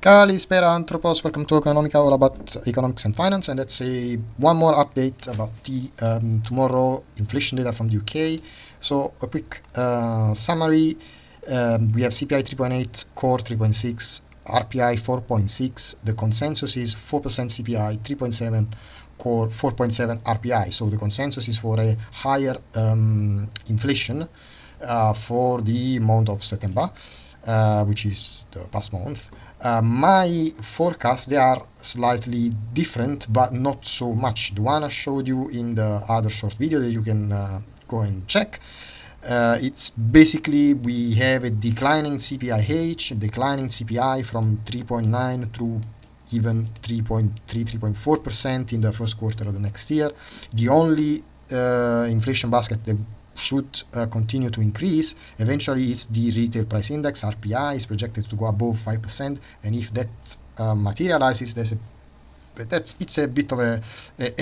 Kalispera Anthropos, welcome to Economica, all about economics and finance, and let's say one more update about the tomorrow inflation data from the UK. So a quick summary, we have CPI 3.8, core 3.6, RPI 4.6, the consensus is 4% CPI, 3.7 core, 4.7 RPI, so the consensus is for a higher inflation for the month of September. Which is the past month. My forecasts, they are slightly different, but not so much. The one I showed you in the other short video that you can go and check. It's basically we have a declining CPIH, declining CPI from 3.9 to even 3.3, 3.4% in the first quarter of the next year. The only inflation basket that should continue to increase eventually is the retail price index. RPI is projected to go above 5%, and if that materializes, it's a bit of an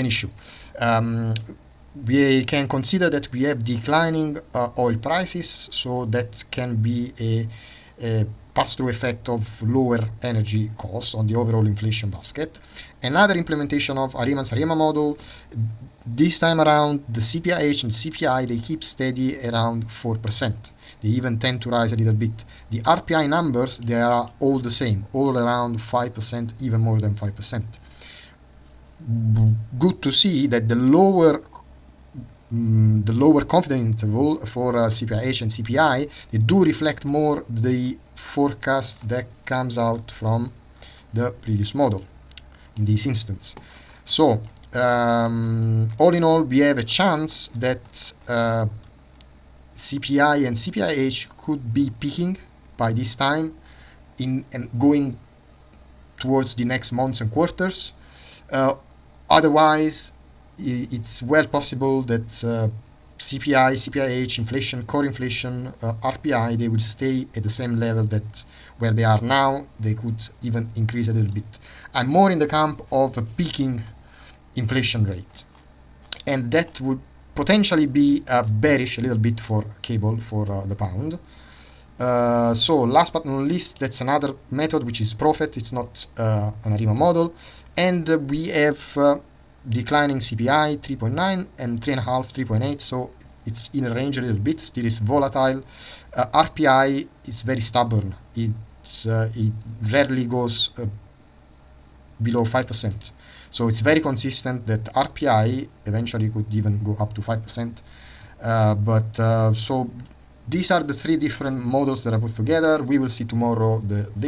issue. We can consider that we have declining oil prices, so that can be a pass-through effect of lower energy costs on the overall inflation basket. Another implementation of Ariman's Arima model. This time around, the CPIH and CPI, they keep steady around 4%. They even tend to rise a little bit. The RPI numbers, they are all the same, all around 5%, even more than 5%. Good to see that the lower confidence interval for CPIH and CPI, they do reflect more the forecast that comes out from the previous model in this instance. So all in all, we have a chance that CPI and CPIH could be peaking by this time and going towards the next months and quarters. Otherwise, it's well possible that CPI, CPIH, inflation, core inflation, RPI, they will stay at the same level that where they are now. They could even increase a little bit. I'm more in the camp of a peaking inflation rate, and that would potentially be bearish a little bit for cable, for the pound. So last but not least, that's another method which is Prophet. It's not an Arima model, and we have declining CPI 3.9 and 3.5, 3.8, so it's in a range a little bit, still is volatile. RPI is very stubborn. It rarely goes below 5%. So it's very consistent that RPI eventually could even go up to 5%. So these are the three different models that I put together. We will see tomorrow the